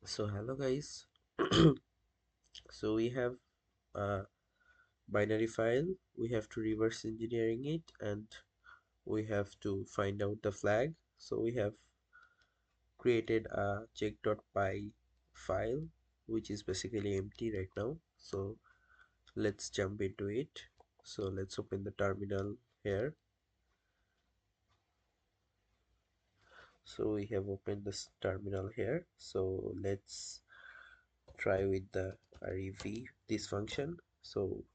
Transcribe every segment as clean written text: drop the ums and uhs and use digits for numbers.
So hello guys. So we have a binary file. We have to reverse engineering it, and we have to find out the flag. So we have created a check.py file, which is basically empty right now. So let's jump into it. So let's open the terminal here. So we have opened this terminal here. So let's try with the rev this function. So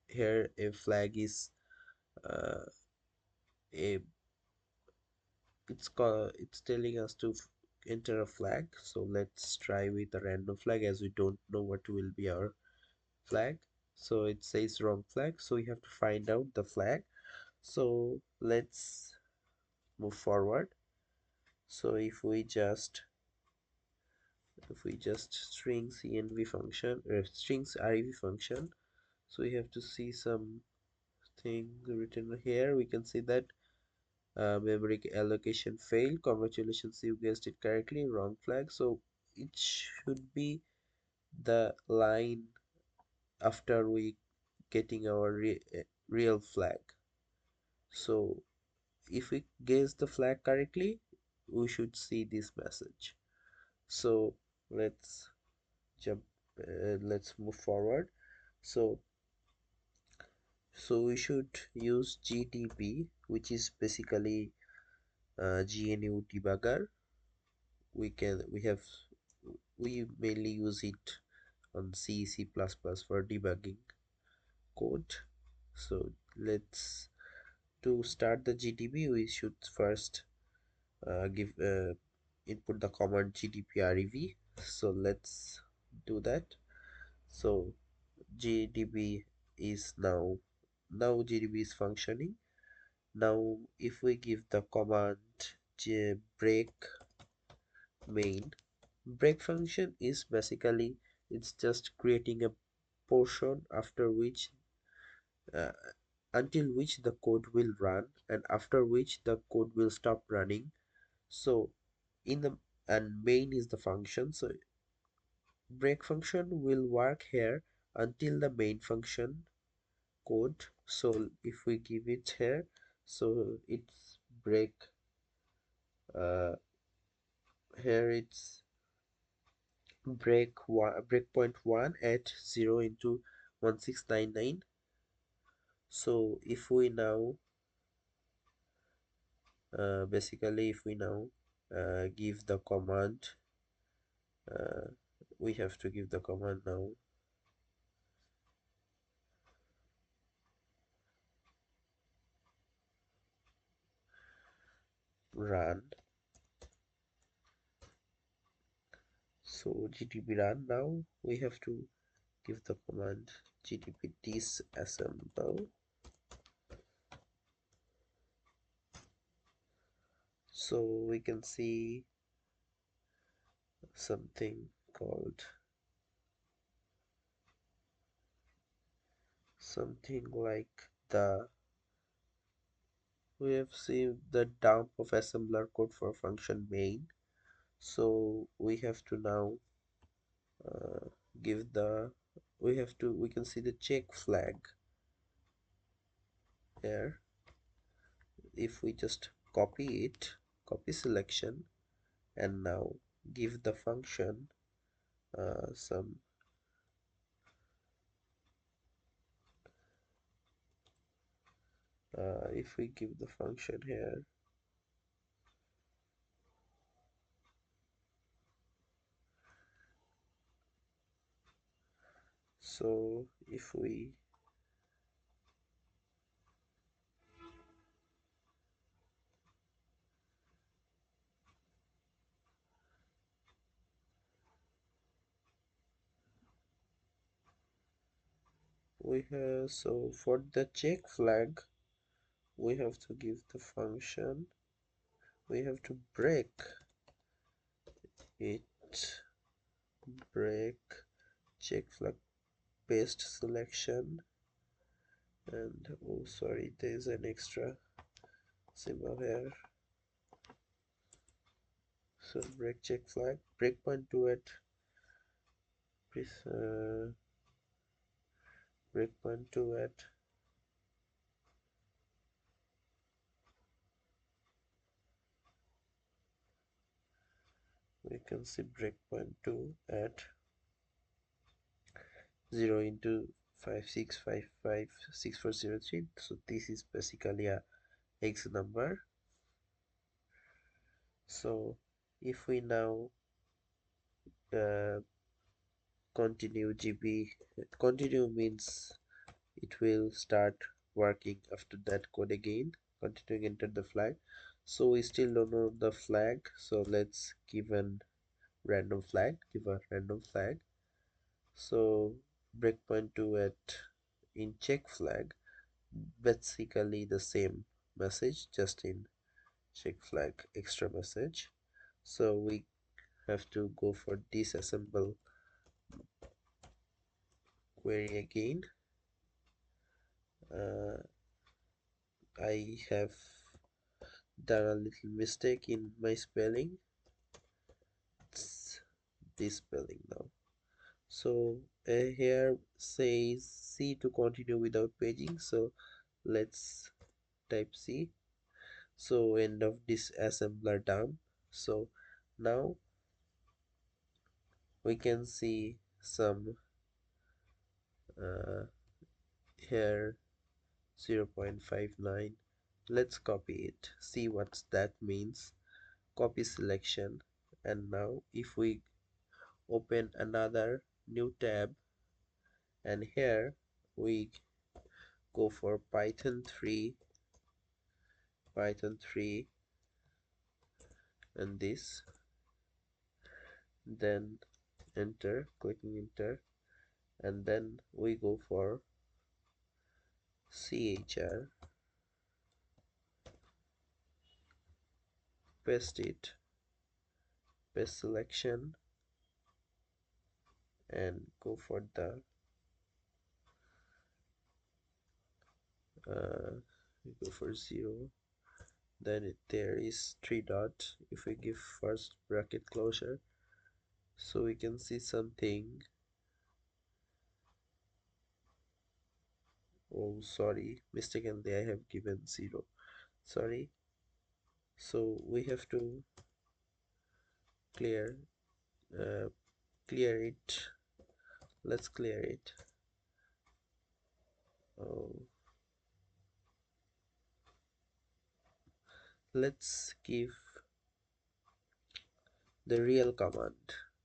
here a flag is uh, a it's telling us to enter a flag. So let's try with a random flag, as we don't know what will be our flag. So it says wrong flag, so we have to find out the flag. So let's move forward. So if we just string cnv function or strings rev function, so we have to see some thing written here. We can see that memory allocation failed. Congratulations, you guessed it correctly. Wrong flag. So it should be the line after we getting our real flag. So if we guess the flag correctly, we should see this message. So let's jump. Let's move forward. So we should use GDB, which is basically GNU debugger. We mainly use it on C for debugging code. So let's to start the GDB, we should first give input the command gdb-rev. So let's do that. So GDB is GDB is functioning. Now if we give the command break main, break function is basically it's just creating a portion after which uh, until which the code will run, and after which the code will stop running. So in the and main is the function, so break function will work here until the main function code. So if we give it here, so it's break here it's breakpoint 1 at 0 into 1699. So if we now basically if we now give the command, uh, we have to give the command now run. So gdb run, now we have to give the command gdb disassemble. So we can see something called something like the we have seen the dump of assembler code for function main. So we have to now uh, give the we can see the check flag here. If we just copy it, copy selection, and now give the function some if we give the function here, so if we have so for the check flag, we have to give the function, we have to break it, break check flag paste selection, and oh sorry, there's an extra symbol here. So break check flag, breakpoint to it Please breakpoint 2 at we can see breakpoint 2 at 0 into 56556403. So this is basically a hex number. So if we now uh, continue GB, continue means it will start working after that code again, continuing enter the flag. So we still don't know the flag, so let's give a random flag, so breakpoint 2 at in check flag, basically the same message, just in check flag extra message. So we have to go for disassemble query again. I have done a little mistake in my spelling. It's this spelling now. So here says C to continue without paging, so let's type C. So end of disassembler done. So now we can see some uh, here 0.59. Let's copy it, see what that means. Copy selection, and now if we open another new tab, and here we go for Python 3 and this, then enter, clicking enter, and then we go for chr, paste it, paste selection, and go for the go for 0, then there is 3 dot. If we give first bracket closure, so we can see something. Oh, sorry, mistakenly I have given 0, sorry. So we have to clear uh, clear it. Let's clear it. Oh, let's give the real command,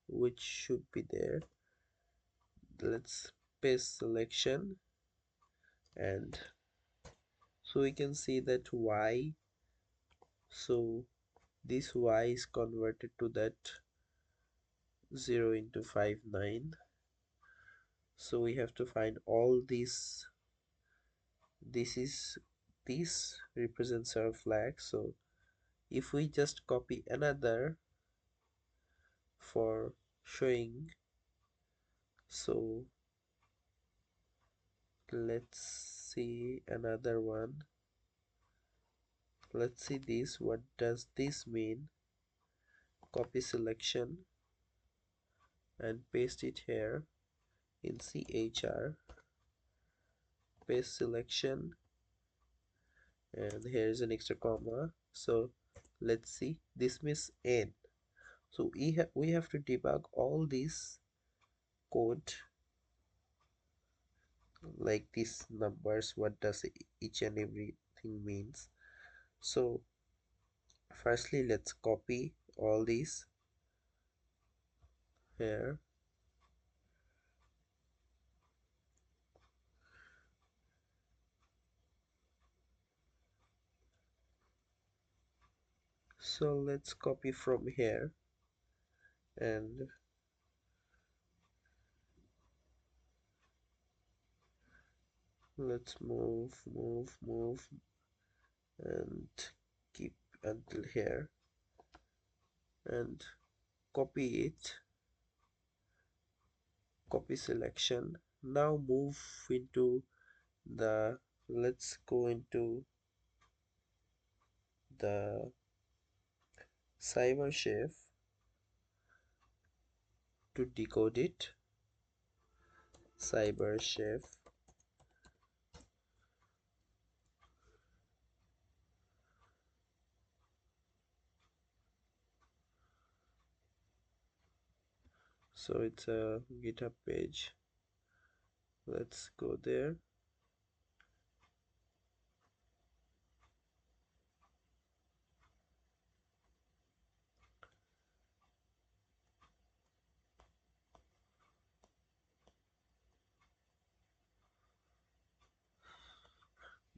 which should be there. Let's paste selection, and so we can see that y, so this y is converted to that 0 into 59. So we have to find all these. This represents our flag. So if we just copy another for showing, so let's see another one. Let's see this, what does this mean? Copy selection and paste it here in chr, paste selection, and here is an extra comma. So let's see, this means n. So we have to debug all these code, like these numbers, what does each and everything means. So firstly, let's copy all these here, so let's copy from here, and let's move and keep until here, and copy it, copy selection. Now move into the, let's go into the cyber chef to decode it. Cyber Chef. So it's a GitHub page. Let's go there.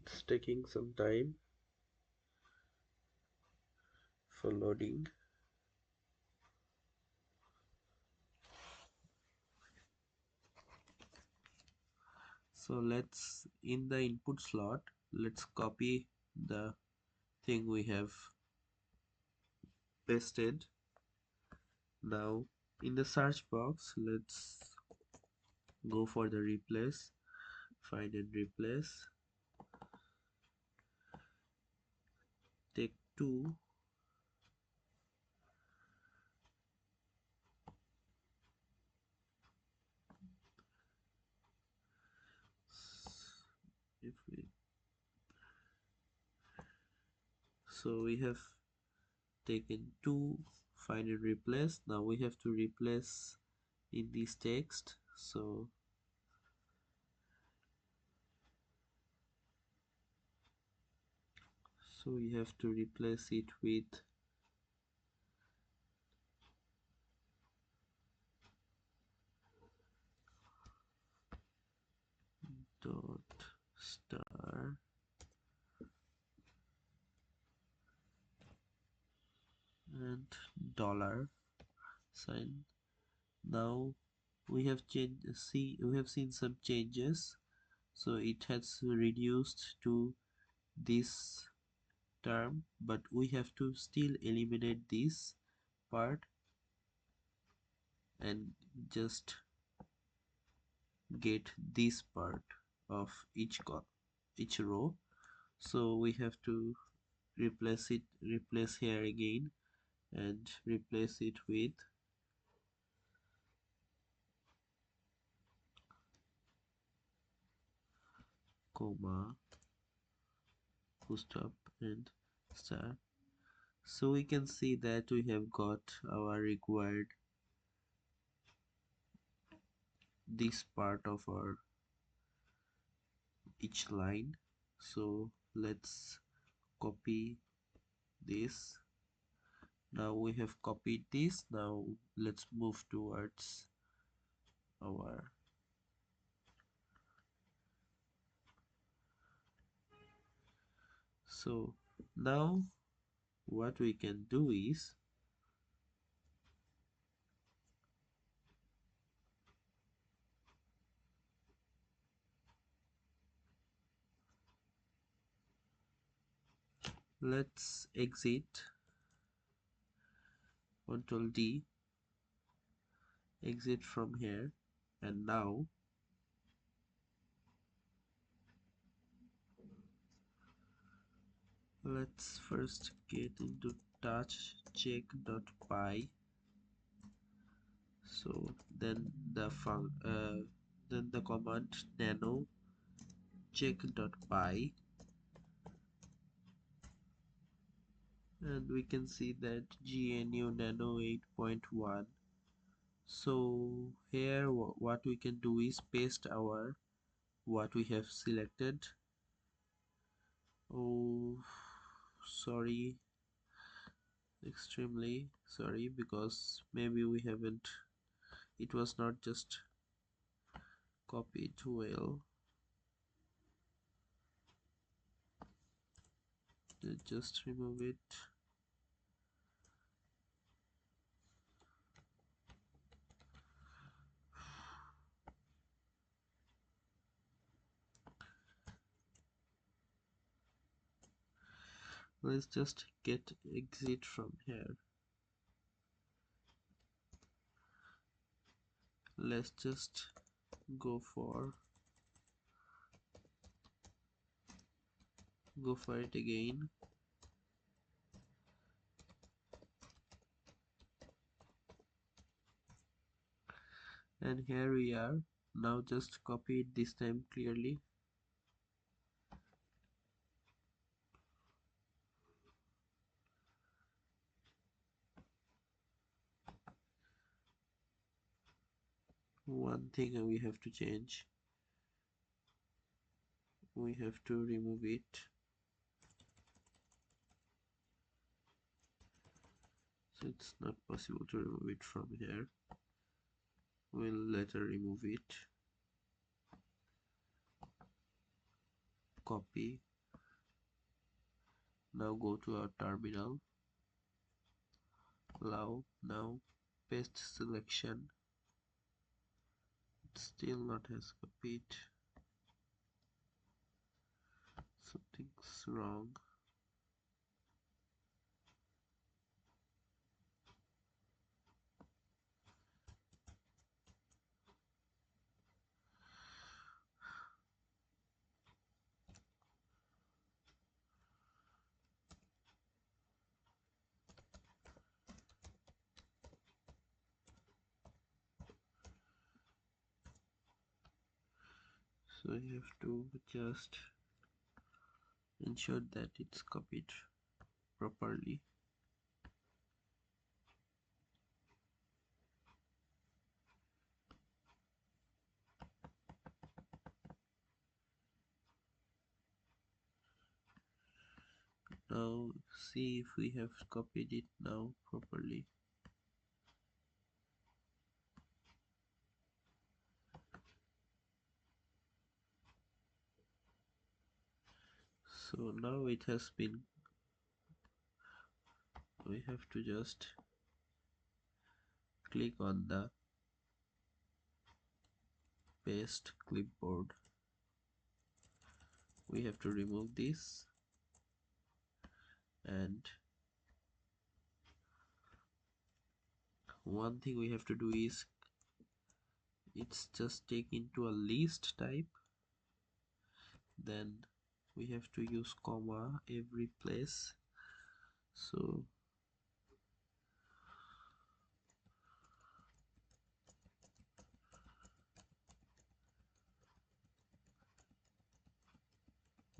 It's taking some time for loading. So let's, in the input slot, let's copy the thing we have pasted. Now in the search box, let's go for the replace, find and replace, take 2, if we, so we have taken 2, find and replace. Now we have to replace in this text, so we have to replace it with dot star and dollar sign. Now we have seen some changes, so it has reduced to this term, but we have to still eliminate this part and just get this part of each row. So we have to replace here again and replace it with comma, full stop and star. So we can see that we have got our required this part of our each line. So let's copy this. Now we have copied this. Now let's move towards our, so now what we can do is let's exit, Ctrl D, exit from here, and now let's first get into touch check.py. So then the command nano check.py, and we can see that GNU Nano 8.1. So here what we can do is paste our what we have selected. Oh, sorry, extremely sorry, because maybe we haven't, it was not just copied well. Let's just remove it. Let's just get exit from here. Let's just go for it again. And here we are. Now just copy it this time clearly. One thing we have to change, we have to remove it. So it's not possible to remove it from here. We'll later remove it. Copy. Now go to our terminal. Allow. Now paste selection. Still not has copied. Something's wrong. So you have to just ensure that it's copied properly. Now see if we have copied it now properly. So now it has been, we have to just click on the paste clipboard. We have to remove this, and one thing we have to do is it's just take into a list type, then we have to use comma every place. So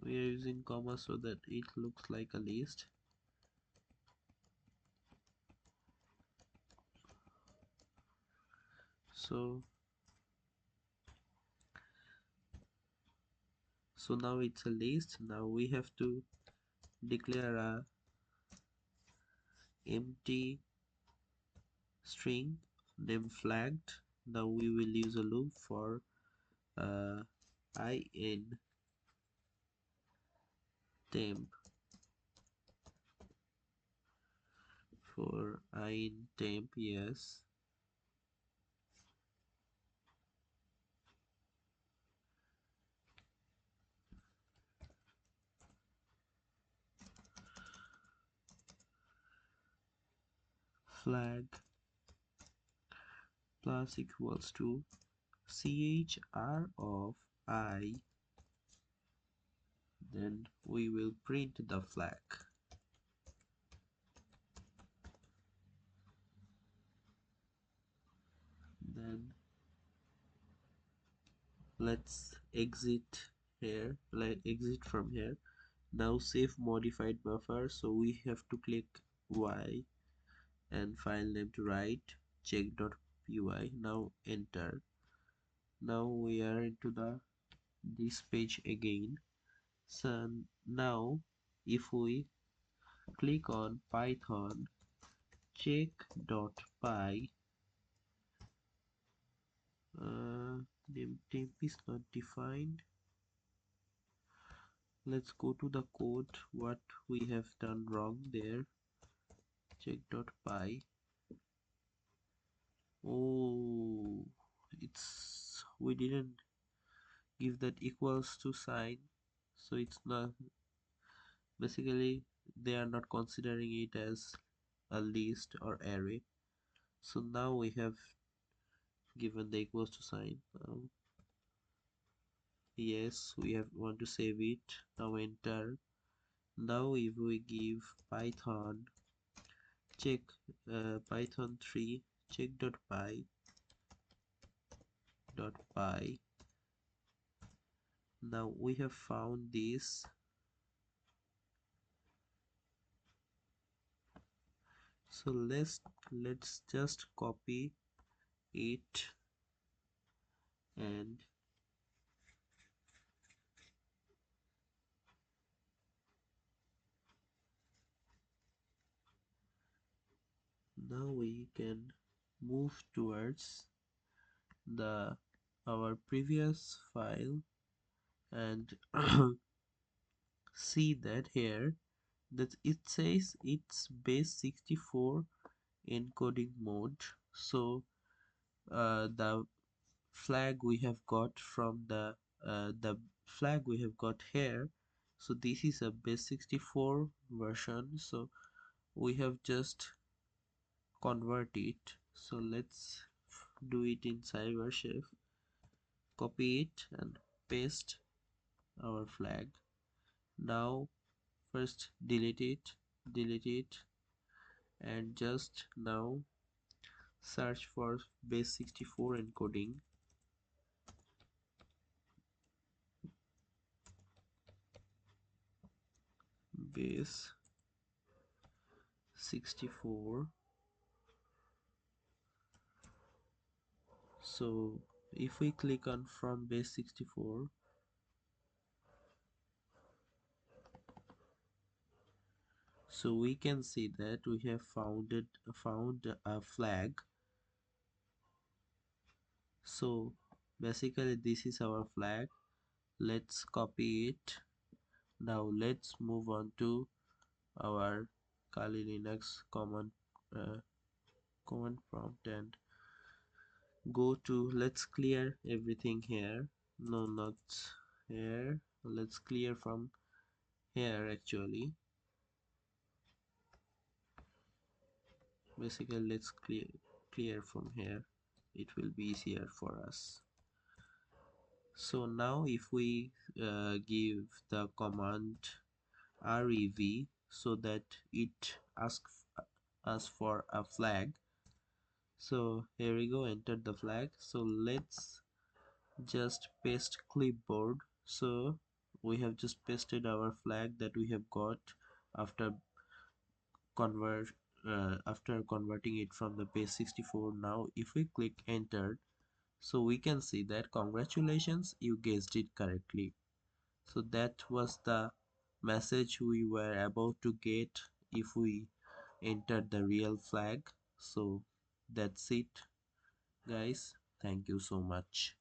we are using comma so that it looks like a list. So now it's a list. Now we have to declare a empty string name flagged. Now we will use a loop for in temp, for in temp, yes. Flag plus equals to chr of I, then we will print the flag. Then let's exit here, exit from here. Now save modified buffer, so we have to click Y and file name to write check.py. Now enter. Now we are into this page again. So now if we click on python check.py, name temp is not defined. Let's go to the code, what we have done wrong there. Check.py. Oh, it's, we didn't give that equals to sign, so it's not, basically they are not considering it as a list or array. So now we have given the equals to sign. Yes, we have want to save it. Now enter. Now if we give python check python 3 check.py, flag.py. Now we have found this. So let's just copy it, and now we can move towards the our previous file and see that here that it says it's base 64 encoding mode. So the flag we have got from the flag we have got here, so this is a base 64 version, so we have just convert it. So let's do it in CyberChef, copy it and paste our flag. Now first delete it and just now search for base 64 encoding. Base 64. So if we click on from base 64, so we can see that we have found a flag. So basically this is our flag. Let's copy it. Now let's move on to our Kali Linux uh, command prompt and go to, let's clear everything here. No, not here. Let's clear from here actually. Basically let's clear from here. It will be easier for us. So now if we give the command rev, so that it asks us for a flag. So here we go, enter the flag. So let's just paste clipboard. So we have just pasted our flag that we have got after convert after converting it from the base 64. Now if we click enter, so we can see that congratulations, you guessed it correctly. So that was the message we were about to get if we entered the real flag. So that's it guys, thank you so much.